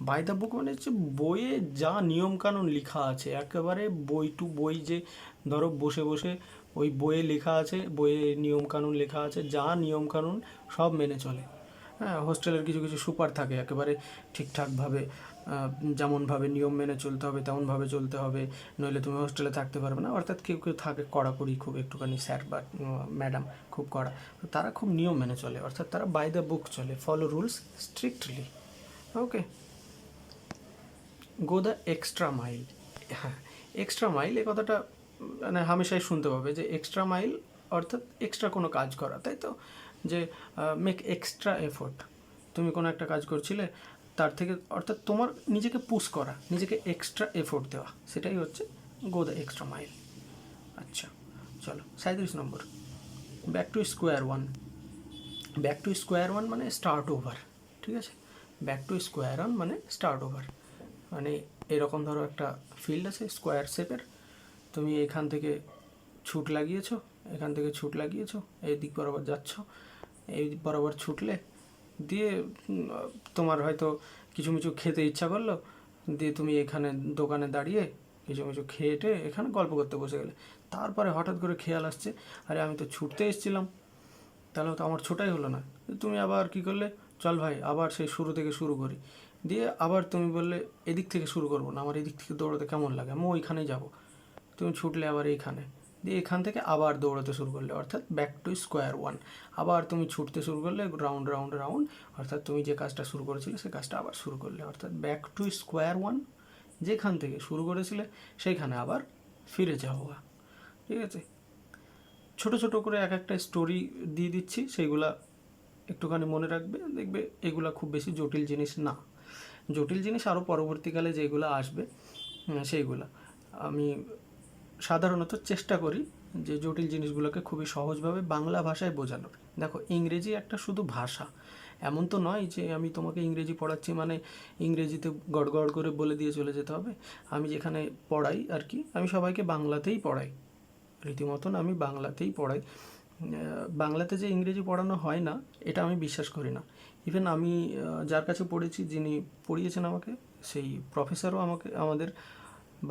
By the book মানে হচ্ছে বইয়ে যা নিয়মকানুন লেখা আছে, একেবারে বই টু বই, যে ধরো বসে বসে ওই বইয়ে লেখা আছে, বইয়ে নিয়মকানুন লেখা আছে, যা নিয়মকানুন সব মেনে চলে। হ্যাঁ, হোস্টেলের কিছু কিছু সুপার থাকে, একেবারে ঠিকঠাকভাবে যেমনভাবে নিয়ম মেনে চলতে হবে তেমনভাবে চলতে হবে, নইলে তুমি হোস্টেলে থাকতে পারবে না। অর্থাৎ কেউ কেউ থাকে কড়াকড়ি, খুব একটুখানি স্যার বা ম্যাডাম খুব কড়া, তো তারা খুব নিয়ম মেনে চলে, অর্থাৎ তারা বাই দ্য বুক চলে, follow rules strictly. Okay, go the extra mile. হ্যাঁ, এক্সট্রা মাইল এ কথাটা মানে হামেশাই শুনতে পাবে, যে এক্সট্রা মাইল অর্থাৎ এক্সট্রা কোনো কাজ করা, তাই তো, যে মেক এক্সট্রা এফোর্ট। তুমি কোনো একটা কাজ করছিলে, তার থেকে অর্থাৎ তোমার নিজেকে পুশ করা, নিজেকে এক্সট্রা এফোর্ট দেওয়া, সেটাই হচ্ছে গো দ্য এক্সট্রা মাইল। আচ্ছা, চলো 37 নম্বর, back to square one. Back to square one মানে স্টার্ট ওভার, ঠিক আছে। ব্যাক টু স্কোয়ার ওয়ান মানে স্টার্ট ওভার, মানে এরকম ধরো একটা ফিল্ড আছে স্কোয়ার শেপের, তুমি এখান থেকে ছুট লাগিয়েছো, এখান থেকে ছুট লাগিয়েছো, এই দিক বরাবর যাচ্ছ, এই দিক বরাবর ছুটলে, দিয়ে তোমার হয়তো কিছু কিছু খেতে ইচ্ছা করলো, দিয়ে তুমি এখানে দোকানে দাঁড়িয়ে কিছু কিছু খেয়ে এখানে গল্প করতে বসে গেলে, তারপরে হঠাৎ করে খেয়াল আসছে, আরে আমি তো ছুটতে এসেছিলাম, তাহলে তো আমার ছোটাই হলো না। তুমি আবার কি করলে, চল ভাই আবার সেই শুরু থেকে শুরু করি, দিয়ে আবার তুমি বললে এদিক থেকে শুরু করবো না, আমার এদিক থেকে দৌড়াতে কেমন লাগে, আমি ওইখানে যাবো। তুমি ছুটলে আবার এইখানে, দিয়ে এখান থেকে আবার দৌড়াতে শুরু করলে, অর্থাৎ ব্যাক টু স্কোয়ার ওয়ান। আবার তুমি ছুটতে শুরু করলে, রাউন্ড রাউন্ড রাউন্ড, অর্থাৎ তুমি যে কাজটা শুরু করেছিলে সেই কাজটা আবার শুরু করলে, অর্থাৎ ব্যাক টু স্কোয়ার ওয়ান, যেখান থেকে শুরু করেছিলে সেইখানে আবার ফিরে যাওয়া। ঠিক আছে, ছোট ছোট করে এক একটা স্টোরি দিয়ে দিচ্ছি, সেইগুলা একটুখানি মনে রাখবে, দেখবে এগুলা খুব বেশি জটিল জিনিস না। জটিল জিনিস আরও পরবর্তীকালে যেগুলো আসবে সেইগুলা আমি সাধারণত চেষ্টা করি যে জটিল জিনিসগুলোকে খুবই সহজভাবে বাংলা ভাষায় বোঝানোর। দেখো, ইংরেজি একটা শুধু ভাষা, এমন তো নয় যে আমি তোমাকে ইংরেজি পড়াচ্ছি মানে ইংরেজিতে গড়গড় করে বলে দিয়ে চলে যেতে হবে। আমি যেখানে পড়াই আর কি, আমি সবাইকে বাংলাতেই পড়াই, রীতিমতন আমি বাংলাতেই পড়াই। বাংলাতে যে ইংরেজি পড়ানো হয় না এটা আমি বিশ্বাস করি না। ইভেন আমি যার কাছে পড়েছি, যিনি পড়িয়েছেন আমাকে, সেই প্রফেসরও আমাদের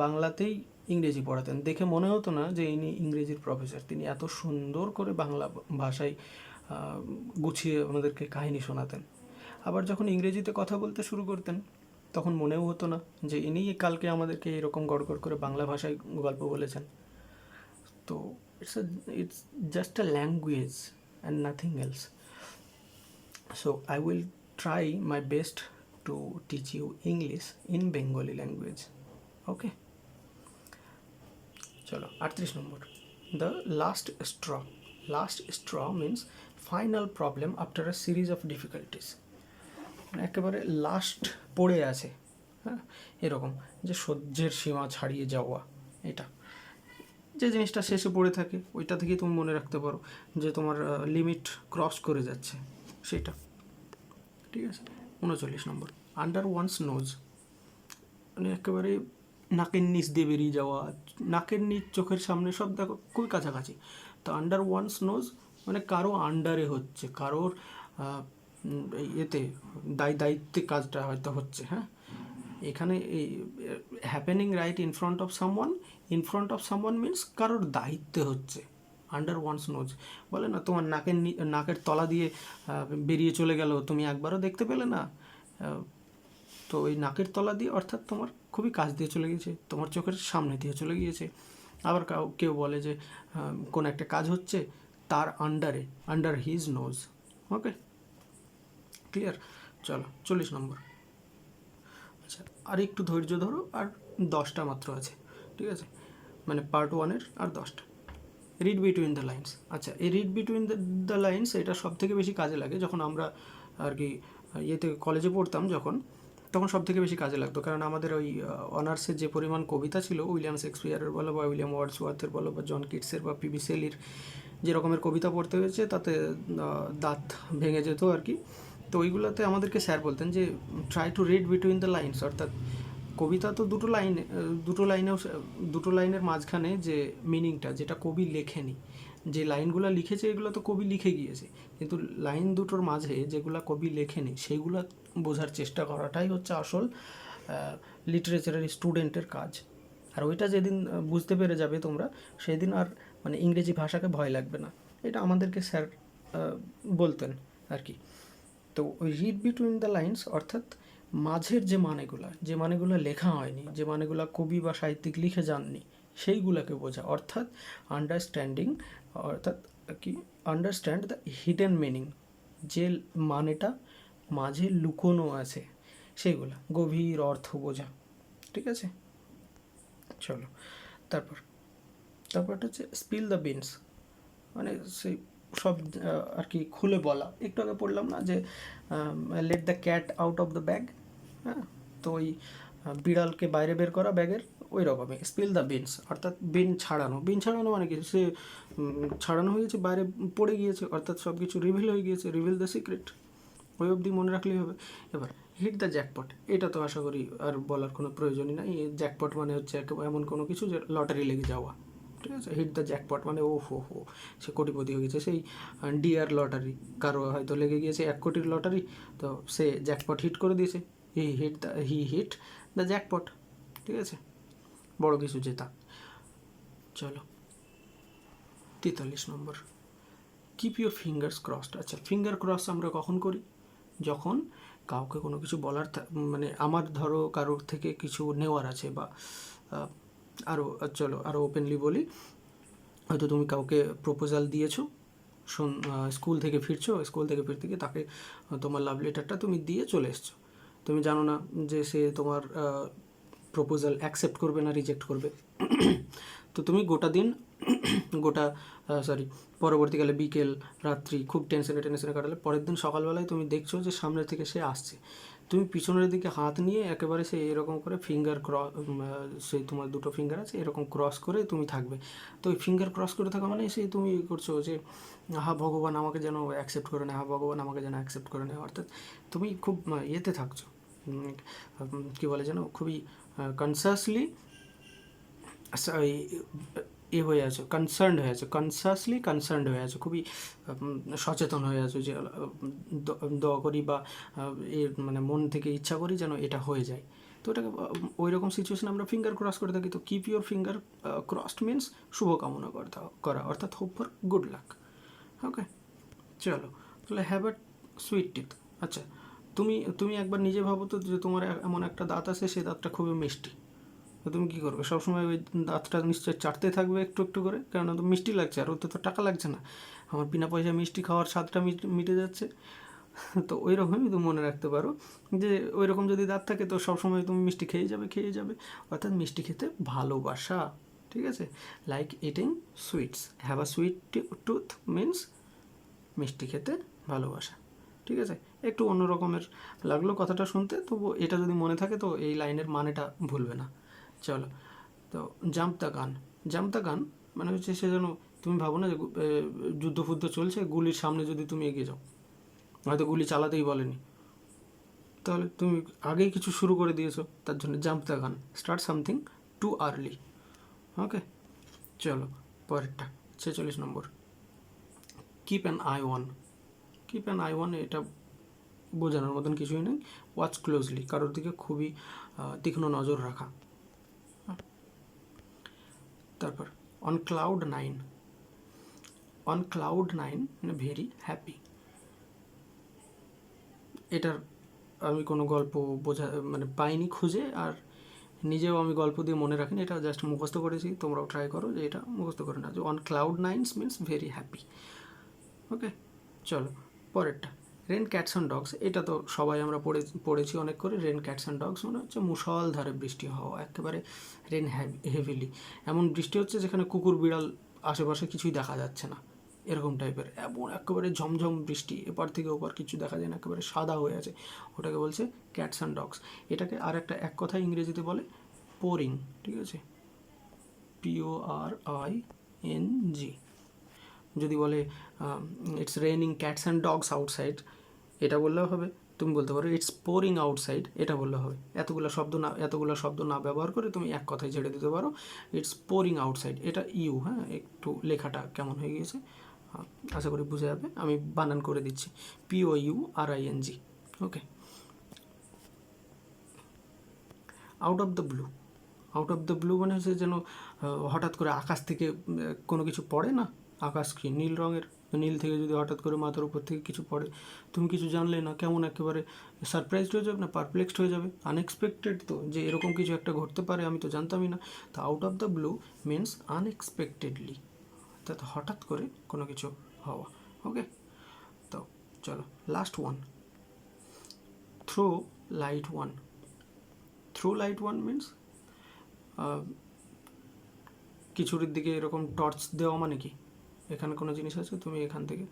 বাংলাতেই ইংরেজি পড়াতেন। দেখে মনে হতো না যে ইনি ইংরেজির প্রফেসর, তিনি এত সুন্দর করে বাংলা ভাষায় গুছিয়ে আমাদেরকে কাহিনী শোনাতেন। আবার যখন ইংরেজিতে কথা বলতে শুরু করতেন, তখন মনেও হতো না যে ইনি কালকে আমাদেরকে এরকম গড়গড় করে বাংলা ভাষায় গল্প বলেছেন। তো it's just a language and nothing else. So I will try my best to teach you English in Bengali language. Okay, চলো 38 নম্বর, the last straw. Last straw means final problem after a series of difficulties. একেবারে last পড়ে আছে, হ্যাঁ, এরকম যে সহ্যের সীমা ছাড়িয়ে যাওয়া, এটা যে জিনিসটা শেষে পড়ে থাকে ওইটা থেকেই তুমি মনে রাখতে পারো যে তোমার লিমিট ক্রস করে যাচ্ছে সেটা। ঠিক আছে। 39 নম্বর, আন্ডার ওয়ানস নোজ, মানে একেবারে নাকের নিচ দিয়ে বেরিয়ে যাওয়া, নাকের নিচ চোখের সামনে সব দেখো খুবই কাছাকাছি। তো আন্ডার ওয়ানস নোজ মানে কারো আন্ডারে হচ্ছে, কারোর এতে দায়িত্বে কাজটা হয়তো হচ্ছে। হ্যাঁ, এখানে এই happening right in front of someone, in front of someone means কারোর দায়িত্বে হচ্ছে। আন্ডার ওয়ানস নোজ বলে না, তোমার নাকের তলা দিয়ে বেরিয়ে চলে গেল, তুমি একবারও দেখতে পেলে না। তো ওই নাকের তলা দিয়ে অর্থাৎ তোমার খুবই কাছ দিয়ে চলে গিয়েছে, তোমার চোখের সামনে দিয়ে চলে গিয়েছে। আবার কেউ বলে যে কোন একটা কাজ হচ্ছে তার আন্ডারে, আন্ডার হিজ নোজ। ওকে, ক্লিয়ার? চলো 40 নম্বর। আচ্ছা, আর একটু ধৈর্য ধরো, আর 10টা মাত্র আছে, ঠিক আছে, মানে পার্ট 1-এর আর 10টা। Read between the lines. আচ্ছা, এই রিড বিটুইন দ্য লাইন্স এটা সব থেকে বেশি কাজে লাগে যখন আমরা আর কি ইয়েতে কলেজে পড়তাম, তখন সব থেকে বেশি কাজে লাগতো। কারণ আমাদের ওই অনার্সের যে পরিমাণ কবিতা ছিল, উইলিয়াম শেক্সপিয়ারের বলো বা উইলিয়াম ওয়ার্ডসওয়ার্থের বলো বা জন কিটসের বা পিবি শেলির যে রকমের কবিতা পড়তে হয়েছে, তাতে দাঁত ভেঙে যেত আর কি। তো ওইগুলোতে আমাদেরকে স্যার বলতেন যে try to read between the lines, অর্থাৎ কবিতা তো দুটো লাইনের মাঝখানে যে মিনিংটা, যেটা কবি লেখেনি, যে লাইনগুলো লিখেছে এগুলো তো কবি লিখে গিয়েছে, কিন্তু লাইন দুটোর মাঝে যেগুলো কবি লেখেনি সেইগুলো বোঝার চেষ্টা করাটাই হচ্ছে আসল লিটারেচারের স্টুডেন্টের কাজ। আর ওইটা যেদিন বুঝতে পেরে যাবে তোমরা, সেদিন আর মানে ইংরেজি ভাষাকে ভয় লাগবে না। এটা আমাদেরকে স্যার বলতেন আর কি। তো ওই রিড বিটুইন দ্য লাইন্স অর্থাৎ মাঝের যে মানেগুলো লেখা হয়নি, যে মানেগুলো কবি বা সাহিত্যিক লিখে যাননি, সেইগুলোকে বোঝা, অর্থাৎ আন্ডারস্ট্যান্ডিং, অর্থাৎ কি আন্ডারস্ট্যান্ড দ্য হিডেন মিনিং, যে মানেটা মাঝে লুকোনো আছে সেইগুলা, গভীর অর্থ বোঝা। ঠিক আছে, চলো তারপরটা হচ্ছে স্পিল দ্য বিনস, মানে সেই সব আর কি খুলে বলা। একটু আগে পড়লাম না যে late the cat out of the bag, হ্যাঁ, তো ওই বিড়ালকে বাইরে বের করা ব্যাগের, ওই রকমই স্পিল দ্য বিনস অর্থাৎ বিন ছাড়ানো মানে কি, সে ছাড়ানো হয়ে গেছে, বাইরে পড়ে গিয়েছে, অর্থাৎ সব কিছু রিভিল হয়ে গিয়েছে, রিভিল দ্য সিক্রেট, ওই অবধি মনে রাখলেই হবে। এবার হিট দ্য জ্যাকপট, এটা তো আশা করি আর বলার কোনো প্রয়োজনই নাই। জ্যাকপট মানে হচ্ছে এমন কোনো কিছু যে লটারি লেগে যাওয়া, ঠিক আছে। হিট দ্য জ্যাকপট মানে ও হো সে কোটিপতি হয়ে গেছে, সেই ডিআর লটারি কারো হয়তো লেগে গিয়েছে 1 কোটির লটারি, তো সে জ্যাকপট হিট করে দিয়েছে, হি হিট দ্য জ্যাকপট, ঠিক আছে, বড় কিছু জেতা। চলো 43 নম্বর, কিপ ইউর ফিঙ্গার্স ক্রসড। আচ্ছা, ফিঙ্গার ক্রস আমরা কখন করি? যখন কাউকে কোনো কিছু বলার মানে আমার ধরো কারোর থেকে কিছু নেওয়ার আছে, বা আরও ওপেনলি বলি, হয়তো তুমি কাউকে প্রপোজাল দিয়েছো, স্কুল থেকে ফিরতে গিয়ে তাকে তোমার লাভ লেটারটা তুমি দিয়ে চলে এসছো, তুমি জানো না যে সে তোমার প্রপোজাল অ্যাকসেপ্ট করবে না রিজেক্ট করবে। তো তুমি পরবর্তীকালে বিকেল রাত্রি খুব টেনশনে কাটালে, পরের দিন সকালবেলায় তুমি দেখছো যে সামনে থেকে সে আসছে, তুমি পিছনের দিকে হাত নিয়ে একেবারে সে এরকম করে সেই তোমার দুটো ফিঙ্গার আছে এরকম ক্রস করে তুমি থাকবে। তো ওই ফিঙ্গার ক্রস করে থাকা মানে সেই তুমি করছো যে ভগবান আমাকে যেন অ্যাকসেপ্ট করে নেয়, ভগবান আমাকে যেন অ্যাকসেপ্ট করে নেয়, অর্থাৎ তুমি খুব ইয়েতে থাকছো, কী বলে যেন, খুবই কনসাসলি হয়ে আছো, কনসার্নড হয়ে আছো, খুবই সচেতন হয়ে আছো যে দোয়া করি বা মানে মন থেকে ইচ্ছা করি যেন এটা হয়ে যায়। তো ওটাকে ওই রকম সিচুয়েশনে আমরা ফিঙ্গার ক্রস করে থাকি। তো keep your finger crossed means শুভকামনা করা, অর্থাৎ হোপ ফর গুড লাক। ওকে, চলো তাহলে হ্যাভ আ সুইট টিথ। আচ্ছা, তুমি একবার নিজে ভাবো তো যে তোমার এমন একটা দাঁত আছে, সেই দাঁতটা খুবই মিষ্টি, তো তুমি কী করবে? সবসময় ওই দাঁতটা নিশ্চয়ই চাটতে থাকবে একটু একটু করে, কারণ তো মিষ্টি লাগছে, আর ওতে তো টাকা লাগছে না, আমার বিনা পয়সায় মিষ্টি খাওয়ার স্বাদটা মিটে যাচ্ছে। তো ওই রকমই তুমি মনে রাখতে পারো যে ওই রকম যদি দাঁত থাকে তো সবসময় তুমি মিষ্টি খেয়ে যাবে, অর্থাৎ মিষ্টি খেতে ভালোবাসা, ঠিক আছে। Like eating sweets, have a sweet tooth means মিষ্টি খেতে ভালোবাসা, ঠিক আছে। একটু অন্য রকমের লাগলো কথাটা শুনতে, তবু এটা যদি মনে থাকে তো এই লাইনের মানেটা ভুলবে না। চলো, তো জাম্প দ্য গান মানে হচ্ছে সে যেন, তুমি ভাবো না যে যুদ্ধ চলছে, গুলির সামনে যদি তুমি এগিয়ে যাও, হয়তো গুলি চালাতেই বলেনি, তাহলে তুমি আগেই কিছু শুরু করে দিয়েছো, তার জন্য jump the gun, start something too early. Okay, চলো পরেরটা 46 নম্বর, keep an eye on. Keep an eye on, এটা বোঝানোর মতন কিছুই নেই, ওয়াচ ক্লোজলি, কারোর দিকে খুবই তীক্ষ্ণ নজর রাখা। তারপর on cloud nine. On cloud nine মানে ভেরি হ্যাপি। এটার আমি কোনো গল্প মানে পাইনি খুঁজে, আর নিজেও আমি গল্প দিয়ে মনে রাখিনি, এটা জাস্ট মুখস্থ করেছি। তোমরাও ট্রাই করো যে এটা মুখস্থ করে না, যে on cloud nines means very happy. Okay, চলো পরেরটা, রেন ক্যাটস অ্যান্ড ডগস। এটা তো সবাই আমরা পড়েছি অনেক করে। রেন ক্যাটস অ্যান্ড ডগস মানে হচ্ছে মুষলধারে বৃষ্টি হওয়া, একেবারে রেন হেভিলি, এমন বৃষ্টি হচ্ছে যেখানে কুকুর বিড়াল আশেপাশে কিছুই দেখা যাচ্ছে না, এরকম টাইপের, এমন একেবারে ঝমঝম বৃষ্টি, এপার থেকে ওপার কিছু দেখা যায় না, একেবারে সাদা হয়ে আছে, ওটাকে বলছে ক্যাটস অ্যান্ড ডগস। এটাকে আর একটা এক কথায় ইংরেজিতে বলে পোরিং, ঠিক আছে, PORING। যদি বলে it's raining cats and dogs outside, এটা বললেও হবে। তুমি বলতে পারো ইটস পোরিং আউটসাইড, এটা বললে হবে। এতগুলো শব্দ না ব্যবহার করে তুমি এক কথায় ছেড়ে দিতে পারো, ইটস পোরিং আউটসাইড। এটা ইউ, হ্যাঁ, একটু লেখাটা কেমন হয়ে গিয়েছে, আশা করি বুঝে যাবে, আমি বানান করে দিচ্ছি, POURING। Okay, out of the blue. Out of the blue মানে হচ্ছে যেন হঠাৎ করে আকাশ থেকে কোনো কিছু পড়ে না, আকাশ কি নীল রঙের, নীল থেকে যদি হঠাৎ করে মাথার উপর থেকে কিছু পড়ে, তুমি কিছু জানলে না, কেমন একেবারে সারপ্রাইজড হয়ে যাবে না, পারপ্লেক্সড হয়ে যাবে, আনএক্সপেক্টেড, তো যে এরকম কিছু একটা ঘটতে পারে আমি তো জানতামই না। তো out of the blue means unexpectedly, অর্থাৎ হঠাৎ করে কোনো কিছু হওয়া। ওকে, তো চলো last one, throw light on. Throw light on means কিছুর দিকে এরকম টর্চ দেওয়া, মানে কি, এখানে কোনো জিনিস আছে, তুমি এখান থেকে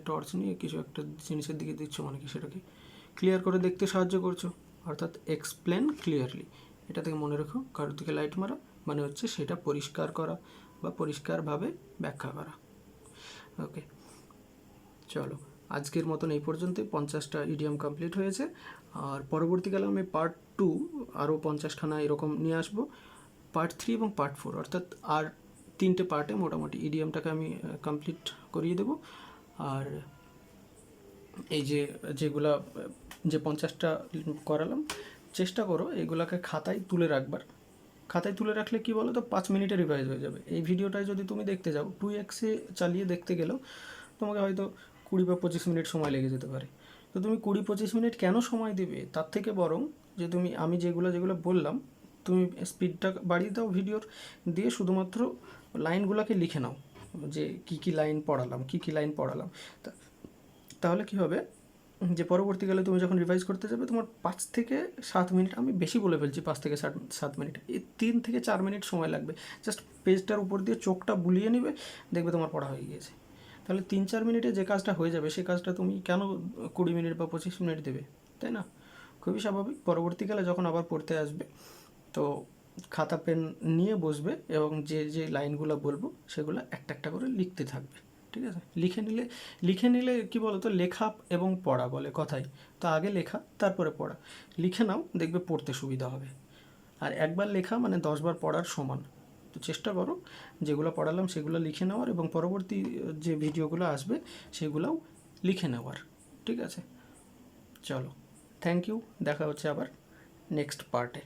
টর্চ নিয়ে কিছু একটা জিনিসের দিকে দিচ্ছ, মানে কি সেটাকে ক্লিয়ার করে দেখতে সাহায্য করছো, অর্থাৎ এক্সপ্লেন ক্লিয়ারলি। এটা থেকে মনে রেখো, কারোর দিকে লাইট মারা মানে হচ্ছে সেটা পরিষ্কার করা বা পরিষ্কারভাবে ব্যাখ্যা করা। ওকে, চলো আজকের মতন এই পর্যন্তই, 50টা ইডিয়াম কমপ্লিট হয়েছে, আর পরবর্তীকালে আমি পার্ট 2 আরও 50খানা এরকম নিয়ে আসবো, পার্ট 3 এবং পার্ট 4, অর্থাৎ আর 3টে পার্টে মোটামুটি ইডিয়ামটাকে আমি কমপ্লিট করিয়ে দেবো। আর এই যেগুলা যে 50টা করালাম, চেষ্টা করো এগুলাকে খাতায় তুলে রাখবার। খাতায় তুলে রাখলে কি বলো তো, 5 মিনিটে রিভাইজ হয়ে যাবে। এই ভিডিওটায় যদি তুমি দেখতে যাও 2x চালিয়ে দেখতে গেলেও তোমাকে হয়তো 20 বা 25 মিনিট সময় লেগে যেতে পারে। তো তুমি 20-25 মিনিট কেন সময় দেবে, তার থেকে বরং যে তুমি আমি যেগুলো বললাম, তুমি স্পিডটা বাড়িয়ে দাও ভিডিওর, দিয়ে শুধুমাত্র লাইনগুলোকে লিখে নাও, যে কী লাইন পড়ালাম। তাহলে কি হবে, যে পরবর্তীকালে তুমি যখন রিভাইজ করতে যাবে, তোমার 5 থেকে 7 মিনিট, আমি বেশি বলে ফেলছি, 5 থেকে 7 মিনিট, এই 3 থেকে 4 মিনিট সময় লাগবে, জাস্ট পেজটার উপর দিয়ে চোখটা বুলিয়ে নেবে, দেখবে তোমার পড়া হয়ে গিয়েছে। তাহলে 3-4 মিনিটে যে কাজটা হয়ে যাবে, সেই কাজটা তুমি কেন 20 মিনিট বা 25 মিনিট দেবে, তাই না? খুবই স্বাভাবিক। পরবর্তীকালে যখন আবার পড়তে আসবে, তো খাতা পেন নিয়ে বসবে এবং যে লাইনগুলো বলবো সেগুলো একটা একটা করে লিখতে থাকবে, ঠিক আছে? লিখে নিলে কি বলো তো, লেখা এবং পড়া বলে কথাই, তো আগে লেখা তারপরে পড়া। লিখে নাও, দেখবে পড়তে সুবিধা হবে। আর একবার লেখা মানে 10 বার পড়ার সমান। তো চেষ্টা করো যেগুলো পড়ালাম সেগুলো লিখে নেওয়ার, এবং পরবর্তী যে ভিডিওগুলো আসবে সেগুলোও লিখে নেওয়ার, ঠিক আছে? চলো, থ্যাংক ইউ, দেখা হচ্ছে আবার নেক্সট পার্টে।